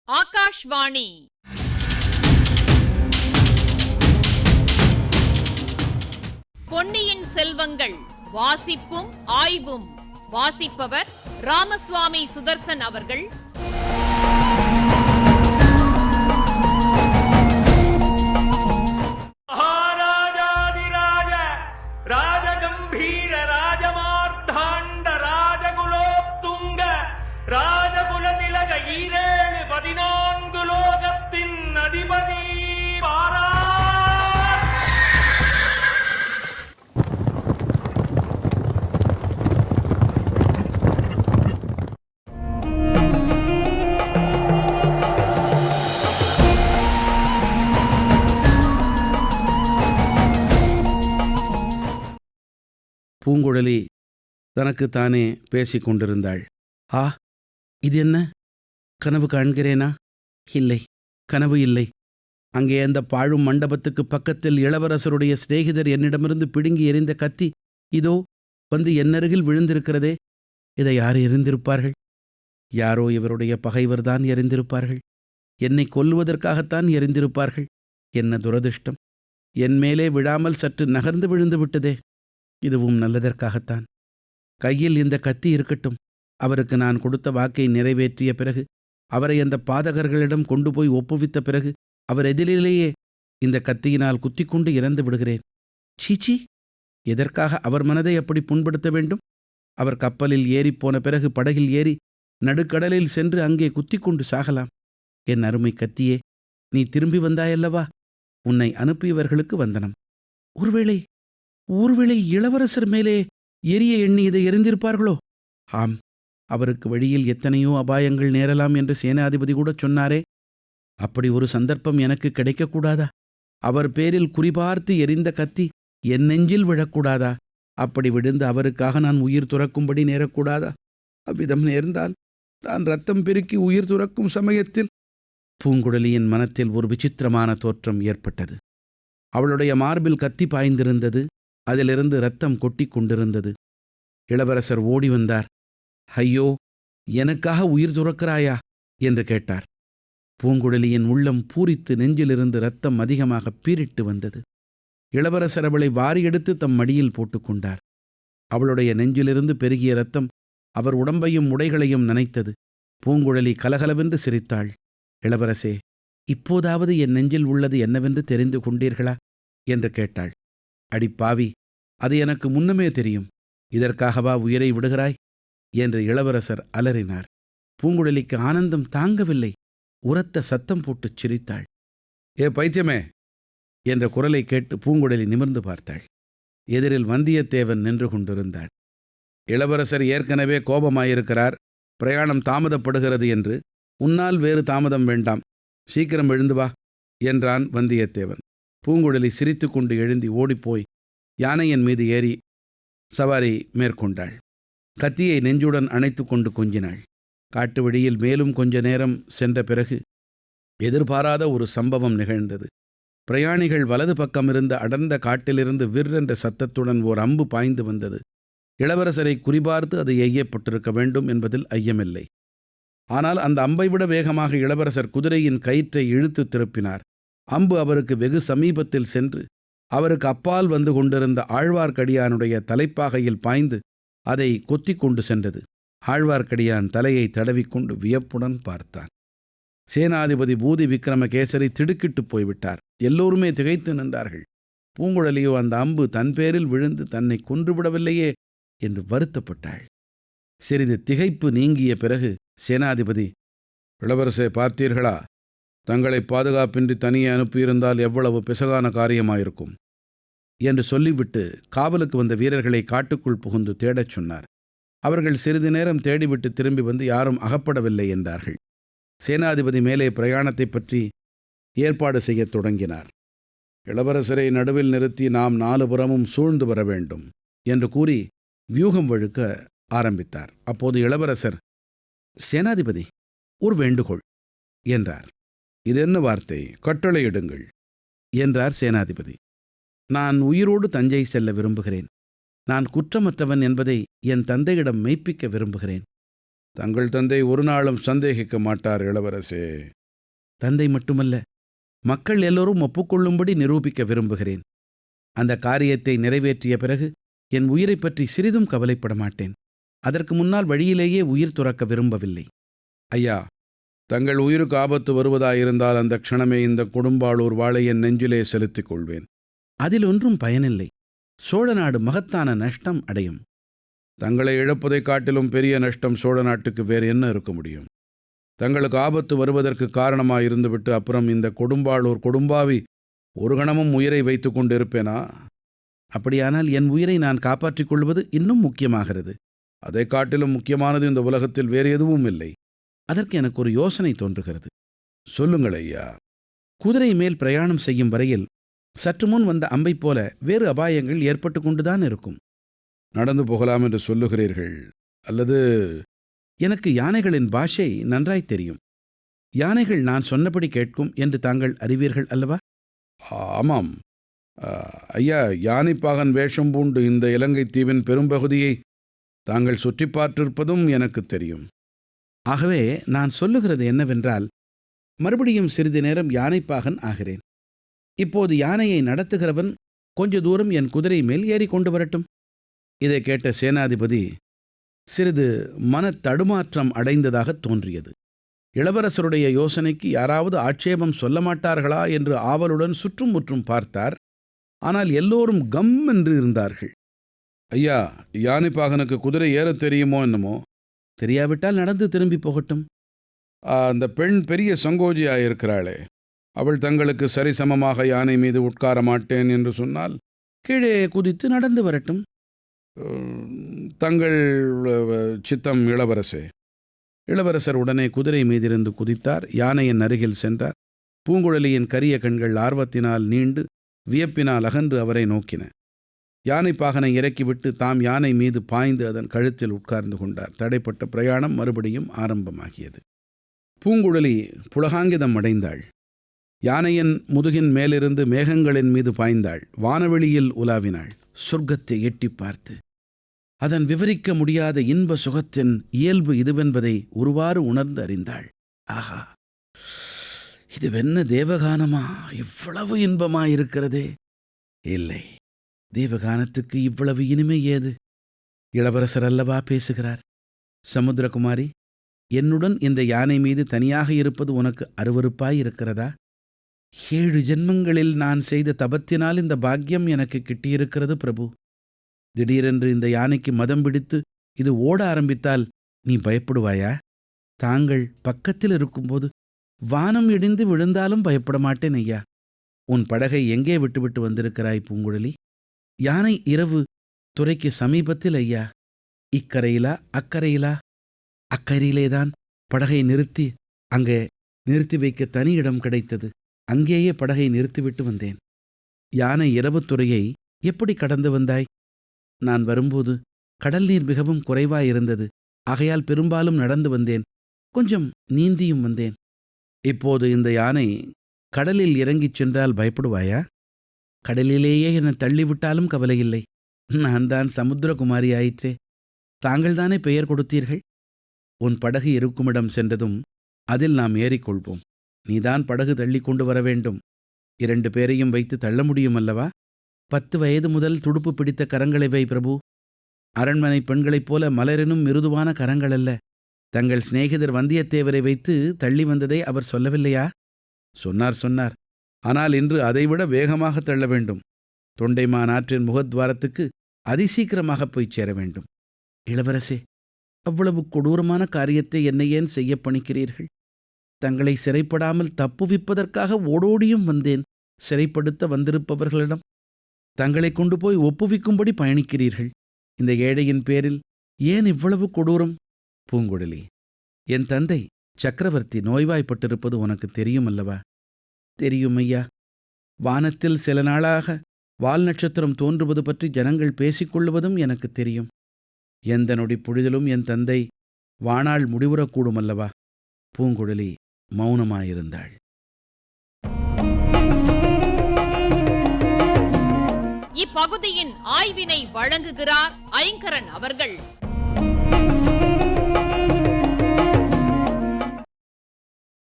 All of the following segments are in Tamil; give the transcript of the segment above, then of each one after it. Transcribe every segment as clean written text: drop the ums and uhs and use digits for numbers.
ஆகாஷ்வாணி. பொன்னியின் செல்வங்கள் வாசிப்பும் ஆய்வும். வாசிப்பவர் ராமசுவாமி சுதர்சன் அவர்கள். மகாராஜாதிராஜ ராஜகம்பீர ராஜமார்த்தாண்ட ராஜகுலோத்துங்க ராஜகுலதிலக ஈரேழு 14 லோகத்தின் அதிபதி பாரா. பூங்குழலி தனக்குத்தானே பேசிக் கொண்டிருந்தாள். ஆ, இது என்ன? கனவு காண்கிறேனா? இல்லை, கனவு இல்லை. அங்கே அந்த பாழும் மண்டபத்துக்கு பக்கத்தில் இளவரசருடைய சிநேகிதர் என்னிடமிருந்து பிடுங்கி எறிந்த கத்தி இதோ வந்து என்னருகில் விழுந்திருக்கிறதே. இதை யார் எறிந்திருப்பார்கள்? யாரோ இவருடைய பகைவர்தான் எறிந்திருப்பார்கள். என்னை கொல்லுவதற்காகத்தான் எறிந்திருப்பார்கள். என்ன துரதிர்ஷ்டம்! என் மேலே விழாமல் சற்று நகர்ந்து விழுந்து விட்டதே. இதுவும் நல்லதற்காகத்தான். கையில் இந்த கத்தி இருக்கட்டும். அவருக்கு நான் கொடுத்த வாக்கை நிறைவேற்றிய பிறகு, அவரை அந்த பாதகர்களிடம் கொண்டு போய் ஒப்புவித்த பிறகு, அவர் எதிரிலேயே இந்த கத்தியினால் குத்திக்கொண்டு இறந்து விடுகிறேன். சீச்சி, எதற்காக அவர் மனதை அப்படி புண்படுத்த வேண்டும்? அவர் கப்பலில் ஏறிப்போன பிறகு படகில் ஏறி நடுக்கடலில் சென்று அங்கே குத்திக்கொண்டு சாகலாம். என் அருமை கத்தியே, நீ திரும்பி வந்தாயல்லவா? உன்னை அனுப்பியவர்களுக்கு வந்தனம். ஒருவேளை இளவரசர் மேலே எரிய எண்ணி இதை எறிந்திருப்பார்களோ? ஆம், அவருக்கு வழியில் எத்தனையோ அபாயங்கள் நேரலாம் என்று சேனாதிபதி கூட சொன்னாரே. அப்படி ஒரு சந்தர்ப்பம் எனக்கு கிடைக்கக்கூடாதா? அவர் பேரில் குறிபார்த்து எரிந்த கத்தி என் நெஞ்சில் விழக்கூடாதா? அப்படி விழுந்து அவருக்காக நான் உயிர் துறக்கும்படி நேரக்கூடாதா? அவ்விதம் நேர்ந்தால் நான் ரத்தம் பெருக்கி உயிர் துறக்கும் சமயத்தில்... பூங்குழலியின் மனத்தில் ஒரு விசித்திரமான தோற்றம் ஏற்பட்டது. அவளுடைய மார்பில் கத்தி பாய்ந்திருந்தது. அதிலிருந்து இரத்தம் கொட்டி கொண்டிருந்தது. இளவரசர் ஓடி வந்தார். ஐயோ, எனக்காக உயிர் துறக்கிறாயா என்று கேட்டார். பூங்குழலியின் உள்ளம் பூரித்து நெஞ்சிலிருந்து இரத்தம் அதிகமாக பீரிட்டு வந்தது. இளவரசர் அவளை வாரி எடுத்து தம் மடியில் போட்டுக்கொண்டார். அவளுடைய நெஞ்சிலிருந்து பெருகிய இரத்தம் அவர் உடம்பையும் உடைகளையும் நனைத்தது. பூங்குழலி கலகலவென்று சிரித்தாள். இளவரசே, இப்போதாவது என் நெஞ்சில் உள்ளது என்னவென்று தெரிந்து கொண்டீர்களா என்று கேட்டாள். அடிப்பாவி, அது எனக்கு முன்னமே தெரியும். இதற்காகவா உயிரை விடுகிறாய் என்று இளவரசர் அலறினார். பூங்குழலிக்கு ஆனந்தம் தாங்கவில்லை. உரத்த சத்தம் போட்டுச் சிரித்தாள். ஏ பைத்தியமே என்ற குரலை கேட்டு பூங்குழலி நிமிர்ந்து பார்த்தாள். எதிரில் வந்தியத்தேவன் நின்று கொண்டிருந்தாள். இளவரசர் ஏற்கனவே கோபமாயிருக்கிறார். பிரயாணம் தாமதப்படுகிறது என்று. உன்னால் வேறு தாமதம் வேண்டாம். சீக்கிரம் எழுந்து வா என்றான் வந்தியத்தேவன். பூங்குழலி சிரித்து கொண்டு எழுந்தி ஓடிப்போய் யானையின் மீது ஏறி சவாரி மேற்கொண்டாள். கத்தியை நெஞ்சுடன் அணைத்து கொண்டு கொஞ்சினாள். காட்டு வழியில் மேலும் கொஞ்ச நேரம் சென்ற பிறகு எதிர்பாராத ஒரு சம்பவம் நிகழ்ந்தது. பிரயாணிகள் வலது பக்கமிருந்த அடர்ந்த காட்டிலிருந்து விற்றென்ற சத்தத்துடன் ஓர் அம்பு பாய்ந்து வந்தது. இளவரசரை குறிபார்த்து அது எய்யப்பட்டிருக்க வேண்டும் என்பதில் ஐயமில்லை. ஆனால் அந்த அம்பை விட வேகமாக இளவரசர் குதிரையின் கயிற்றை இழுத்து திருப்பினார். அம்பு அவருக்கு வெகு சமீபத்தில் சென்று அவருக்கு அப்பால் வந்து கொண்டிருந்த ஆழ்வார்க்கடியானுடைய தலைப்பாகையில் பாய்ந்து அதை கொத்தி கொண்டு சென்றது. ஆழ்வார்க்கடியான் தலையை தடவிக்கொண்டு வியப்புடன் பார்த்தான். சேனாதிபதி பூதி விக்ரமகேசரி திடுக்கிட்டு போய்விட்டார். எல்லோருமே திகைத்து நின்றார்கள். பூங்குழலியோ அந்த அம்பு தன் பேரில் விழுந்து தன்னை கொன்றுவிடவில்லையே என்று வருத்தப்பட்டாள். சிறிது திகைப்பு நீங்கிய பிறகு சேனாதிபதி, இளவரசே, பார்த்தீர்களா? தங்களை பாதுகாப்பின்றி தனியே அனுப்பியிருந்தால் எவ்வளவு பிசகான காரியமாயிருக்கும் என்று சொல்லிவிட்டு காவலுக்கு வந்த வீரர்களை காட்டுக்குள் புகுந்து தேடச் சொன்னார். அவர்கள் சிறிது நேரம் தேடிவிட்டு திரும்பி வந்து யாரும் அகப்படவில்லை என்றார்கள். சேனாதிபதி மேலே பிரயாணத்தை பற்றி ஏற்பாடு செய்யத் தொடங்கினார். இளவரசரை நடுவில் நிறுத்தி நாம் 4 புறமும் சூழ்ந்து வர வேண்டும் என்று கூறி வியூகம் வழுக்க ஆரம்பித்தார். அப்போது இளவரசர், சேனாதிபதி, ஒரு வேண்டுகோள் என்றார். இது என்ன வார்த்தை? கட்டளையிடுங்கள் என்றார் சேனாதிபதி. நான் உயிரோடு தஞ்சை செல்ல விரும்புகிறேன். நான் குற்றமற்றவன் என்பதை என் தந்தையிடம் மெய்ப்பிக்க விரும்புகிறேன். தங்கள் தந்தை ஒரு நாளும் சந்தேகிக்க மாட்டார் இளவரசே தந்தை மட்டுமல்ல, மக்கள் எல்லோரும் ஒப்புக்கொள்ளும்படி நிரூபிக்க விரும்புகிறேன். அந்த காரியத்தை நிறைவேற்றிய பிறகு என் உயிரைப் பற்றி சிறிதும் கவலைப்பட மாட்டேன். அதற்கு முன்னால் வழியிலேயே உயிர் துறக்க விரும்பவில்லை. ஐயா, தங்கள் உயிருக்கு ஆபத்து வருவதாயிருந்தால் அந்த க்ஷணமே இந்த கொடும்பாளூர் வாளை என் நெஞ்சிலே செலுத்திக் கொள்வேன். அதில் ஒன்றும் பயனில்லை. சோழ நாடு மகத்தான நஷ்டம் அடையும். தங்களை இழப்பதைக் காட்டிலும் பெரிய நஷ்டம் சோழ நாட்டுக்கு வேறு என்ன இருக்க முடியும்? தங்களுக்கு ஆபத்து வருவதற்கு காரணமாயிருந்துவிட்டு அப்புறம் இந்த கொடும்பாளூர் கொடும்பாவி ஒரு கணமும் உயிரை வைத்து கொண்டிருப்பேனா? அப்படியானால் என் உயிரை நான் காப்பாற்றிக் கொள்வது இன்னும் முக்கியமாகிறது. அதை காட்டிலும் முக்கியமானது இந்த உலகத்தில் வேறு எதுவும் இல்லை. அதற்கு எனக்கு ஒரு யோசனை தோன்றுகிறது. சொல்லுங்கள் ஐயா. குதிரை மேல் பிரயாணம் செய்யும் வரையில் சற்று முன் வந்த அம்பை போல வேறு அபாயங்கள் ஏற்பட்டு கொண்டுதான் இருக்கும். நடந்து போகலாம் என்று சொல்லுகிறீர்கள், அல்லது? எனக்கு யானைகளின் பாஷை நன்றாய் தெரியும். யானைகள் நான் சொன்னபடி கேட்கும் என்று தாங்கள் அறிவீர்கள் அல்லவா? ஆமாம் ஐயா. யானைப்பாகன் வேஷம் பூண்டு இந்த இலங்கை தீவின் பெரும்பகுதியை தாங்கள் சுற்றி பார்த்திருப்பதும் எனக்கு தெரியும். ஆகவே நான் சொல்லுகிறது என்னவென்றால், மறுபடியும் சிறிது நேரம் யானைப்பாகன் ஆகிறேன். இப்போது யானையை நடத்துகிறவன் கொஞ்ச தூரம் என் குதிரை மேல் ஏறி கொண்டு வரட்டும். இதை கேட்ட சேனாதிபதி சிறிது மனத்தடுமாற்றம் அடைந்ததாக தோன்றியது. இளவரசருடைய யோசனைக்கு யாராவது ஆட்சேபம் சொல்ல மாட்டார்களா என்று ஆவலுடன் சுற்றும் முற்றும் பார்த்தார். ஆனால் எல்லோரும் கம் என்று இருந்தார்கள். ஐயா, யானைப்பாகனுக்கு குதிரை ஏறத் தெரியுமோ என்னமோ? தெரியாவிட்டால் நடந்து திரும்பி போகட்டும். அந்த பெண் பெரிய சங்கோஜியாயிருக்கிறாளே, அவள் தங்களுக்கு சரிசமமாக யானை மீது உட்கார மாட்டேன் என்று சொன்னால் கீழே குதித்து நடந்து வரட்டும். தங்கள் சித்தம் இளவரசே. இளவரசர் உடனே குதிரை மீதிருந்து குதித்தார். யானையின் அருகில் சென்றார். பூங்குழலியின் கரிய கண்கள் ஆர்வத்தினால் நீண்டு வியப்பினால் அகன்று அவரை நோக்கின. யானைப்பாகனை இறக்கிவிட்டு தாம் யானை மீது பாய்ந்து அதன் கழுத்தில் உட்கார்ந்து கொண்டார். தடைப்பட்ட பிரயாணம் மறுபடியும் ஆரம்பமாகியது. பூங்குழலி புலகாங்கிதம் அடைந்தாள். யானையின் முதுகின் மேலிருந்து மேகங்களின் மீது பாய்ந்தாள். வானவெளியில் உலாவினாள். சொர்க்கத்தை எட்டி பார்த்து அதன் விவரிக்க முடியாத இன்ப சுகத்தின் இயல்பு இதுவென்பதை ஒருவாறு உணர்ந்து அறிந்தாள். ஆஹா, இதுவென்ன தேவகானமா? இவ்வளவு இன்பமாயிருக்கிறதே! இல்லை, தேவகானத்துக்கு இவ்வளவு இனிமை ஏது? இளவரசர் அல்லவா பேசுகிறார். சமுத்திரகுமாரி, என்னுடன் இந்த யானை மீது தனியாக இருப்பது உனக்கு அருவருப்பாயிருக்கிறதா? 7 ஜென்மங்களில் நான் செய்த தபத்தினால் இந்த பாக்கியம் எனக்கு கிட்டியிருக்கிறது பிரபு. திடீரென்று இந்த யானைக்கு மதம் பிடித்து இது ஓட ஆரம்பித்தால் நீ பயப்படுவாயா? தாங்கள் பக்கத்தில் இருக்கும்போது வானம் இடிந்து விழுந்தாலும் பயப்பட மாட்டேன் ஐயா. உன் படகை எங்கே விட்டுவிட்டு வந்திருக்கிறாய் பூங்குழலி? யானை இரவு துறைக்கு சமீபத்தில் ஐயா. இக்கரையிலா அக்கரையிலா? அக்கரையிலேதான் படகை நிறுத்தி அங்கே நிறுத்தி வைக்க தனி இடம் கிடைத்தது. அங்கேயே படகை நிறுத்திவிட்டு வந்தேன். யானை இரவு துறையை எப்படி கடந்து வந்தாய்? நான் வரும்போது கடல் நீர் மிகவும் குறைவாயிருந்தது. ஆகையால் பெரும்பாலும் நடந்து வந்தேன். கொஞ்சம் நீந்தியும் வந்தேன். இப்போது இந்த யானை கடலில் இறங்கிச் சென்றால் பயப்படுவாயா? கடலிலேயே என்னை தள்ளிவிட்டாலும் கவலையில்லை. நான் தான் சமுத்திரகுமாரி ஆயிற்றே. தாங்கள்தானே பெயர் கொடுத்தீர்கள். உன் படகு இருக்குமிடம் சென்றதும் அதில் நாம் ஏறிக்கொள்வோம். நீதான் படகு தள்ளி கொண்டு வர வேண்டும். 2 பேரையும் வைத்து தள்ள முடியும் அல்லவா? 10 வயது முதல் துடுப்பு பிடித்த கரங்களை வை பிரபு. அரண்மனை பெண்களைப் போல மலரினும் மிருதுவான கரங்கள் அல்ல. தங்கள் சிநேகிதர் வந்தியத்தேவரை வைத்து தள்ளி வந்ததை அவர் சொல்லவில்லையா? சொன்னார். ஆனால் இன்று அதைவிட வேகமாக தள்ள வேண்டும். தொண்டைமான் ஆற்றின் முகத்வாரத்துக்கு அதிசீக்கிரமாக போய்ச் சேர வேண்டும். இளவரசே, அவ்வளவு கொடூரமான காரியத்தை என்னை ஏன் செய்ய பணிக்கிறீர்கள்? தங்களை சிறைப்படாமல் தப்புவிப்பதற்காக ஓடோடியும் வந்தேன். சிறைப்படுத்த வந்திருப்பவர்களிடம் தங்களை கொண்டு போய் ஒப்புவிக்கும்படி பயணிக்கிறீர்கள். இந்த ஏழையின் பேரில் ஏன் இவ்வளவு கொடூரம்? பூங்குழலி, என் தந்தை சக்கரவர்த்தி நோய்வாய்ப்பட்டிருப்பது உனக்கு தெரியும் அல்லவா? தெரியும் ஐயா. வானத்தில் சில நாளாக வால் நட்சத்திரம் தோன்றுவது பற்றி ஜனங்கள் பேசிக்கொள்ளுவதும் எனக்கு தெரியும். எந்த நொடி பொழுதிலும் என் தந்தை வாணாள் முடிவுறக்கூடும் அல்லவா? பூங்குழலி மௌனமாயிருந்தாள். இப்பகுதியின் ஆய்வினை வழங்குகிறார் ஐங்கரன் அவர்கள்.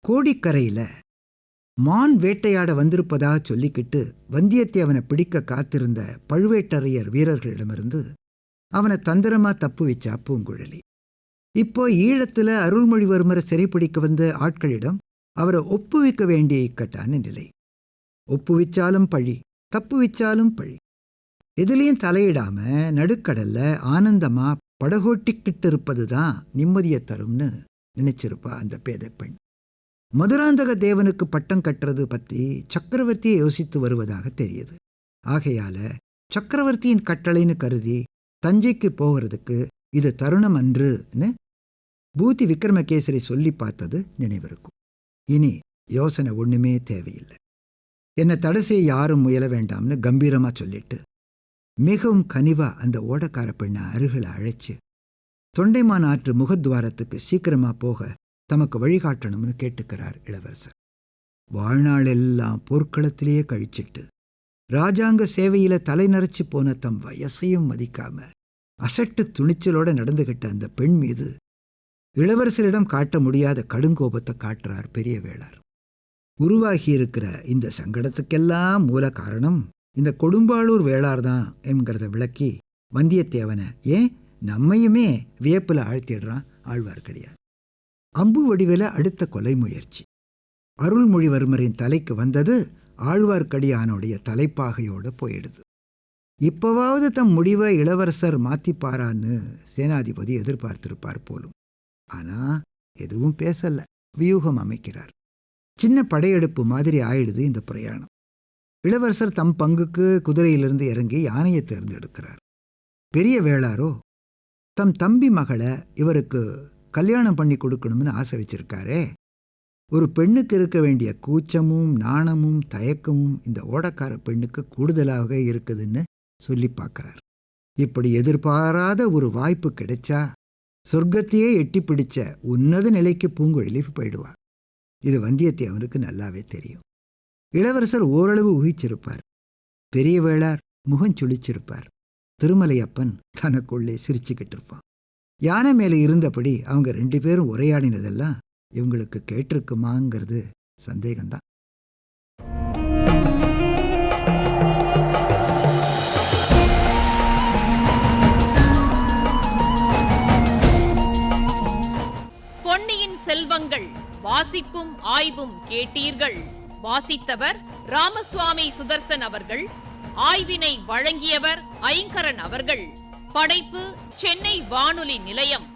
கோடிக்கரையில மான் வேட்டையாட வந்திருப்பதாக சொல்லிக்கிட்டு வந்தியத்தேவனை பிடிக்க காத்திருந்த பழுவேட்டரையர் வீரர்களிடமிருந்து அவனை தந்திரமா தப்பு வச்சா பூங்குழலி. இப்போ ஈழத்துல அருள்மொழிவர்மரை சிறைப்பிடிக்க வந்த ஆட்களிடம் அவரை ஒப்புவிக்க வேண்டிய இக்கட்டான நிலை. ஒப்புவிச்சாலும் பழி, தப்பு வச்சாலும் பழி. எதுலேயும் தலையிடாம நடுக்கடல்ல ஆனந்தமா படகோட்டிக்கிட்டு இருப்பதுதான் நிம்மதியை தரும்னு நினைச்சிருப்பா அந்த பேதை பெண். மதுராந்தக தேவனுக்கு பட்டம் கட்டுறது பற்றி சக்கரவர்த்தியை யோசித்து வருவதாக தெரியுது. ஆகையால சக்கரவர்த்தியின் கட்டளைன்னு கருதி தஞ்சைக்கு போகிறதுக்கு இது தருணம் அன்றுன்னு பூதி விக்ரமகேசரி சொல்லி பார்த்தது நினைவிருக்கும். இனி யோசனை ஒண்ணுமே தேவையில்லை. என்னை தடை செய்ய யாரும் முயல வேண்டாம்னு கம்பீரமா சொல்லிட்டு மிகவும் கனிவா அந்த ஓடக்கார பெண்ணை அருகில் அழைச்சு தொண்டைமான் ஆற்று முகத்வாரத்துக்கு சீக்கிரமா போக தமக்கு வழிகாட்டணும்னு கேட்டுக்கிறார் இளவரசர். வாழ்நாளெல்லாம் போர்க்களத்திலேயே கழிச்சிட்டு ராஜாங்க சேவையில தலை நரைச்சு போன தம் வயசையும் மதிக்காம அசட்டு துணிச்சலோட நடந்துகிட்ட அந்த பெண் மீது இளவரசரிடம் காட்ட முடியாத கடுங்கோபத்தை காட்டுறார் பெரிய வேளார். உருவாகியிருக்கிற இந்த சங்கடத்துக்கெல்லாம் மூல காரணம் இந்த கொடும்பாளூர் வேளார் தான் என்கிறத விளக்கி வந்தியத்தேவனை ஏன் நம்மையுமே வியப்புல ஆழ்த்திடுறான் ஆழ்வார்க்கடியான். அம்பு வடிவில அடுத்த கொலை முயற்சி அருள்மொழிவர்மரின் தலைக்கு வந்தது ஆழ்வார்க்கடியானுடைய தலைப்பாகையோட போயிடுது. இப்பவாவது தம் முடிவை இளவரசர் மாத்திப்பாரான்னு சேனாதிபதி எதிர்பார்த்திருப்பார் போலும். ஆனா எதுவும் பேசல, வியூகம் அமைக்கிறார். சின்ன படையெடுப்பு மாதிரி ஆயிடுது இந்த பிரயாணம். இளவரசர் தம் பங்குக்கு குதிரையிலிருந்து இறங்கி யானையை தேர்ந்தெடுக்கிறார். பெரிய வேளாரோ தம் தம்பி மகளை இவருக்கு கல்யாணம் பண்ணி கொடுக்கணும்னு ஆசை வச்சிருக்காரே. ஒரு பெண்ணுக்கு இருக்க வேண்டிய கூச்சமும் நாணமும் தயக்கமும் இந்த ஓடக்கார பெண்ணுக்கு கூடுதலாக இருக்குதுன்னு சொல்லி பார்க்கிறார். இப்படி எதிர்பாராத ஒரு வாய்ப்பு கிடைச்சா சொர்க்கத்தையே எட்டி பிடிச்ச உன்னத நிலைக்கு பூங்குழலி போயிடுவார். இது வந்தியத்தேவனுக்கு நல்லாவே தெரியும். இளவரசர் ஓரளவு ஊகிச்சிருப்பார். பெரிய வேளார் முகம் சுழிச்சிருப்பார். திருமலையப்பன் தனக்குள்ளே சிரிச்சுக்கிட்டு இருப்பான். யானை மேலே இருந்தபடி அவங்க 2 பேரும் உரையாடினதெல்லாம் இவங்களுக்கு கேட்டிருக்குமாங்கிறது சந்தேகம்தான். பொன்னியின் செல்வங்கள் வாசிப்பும் ஆய்வும் கேட்டீர்கள். வாசித்தவர் ராமசுவாமி சுதர்சன் அவர்கள். ஆய்வினை வழங்கியவர் ஐங்கரன் அவர்கள். படைப்பு சென்னை வானொலி நிலையம்.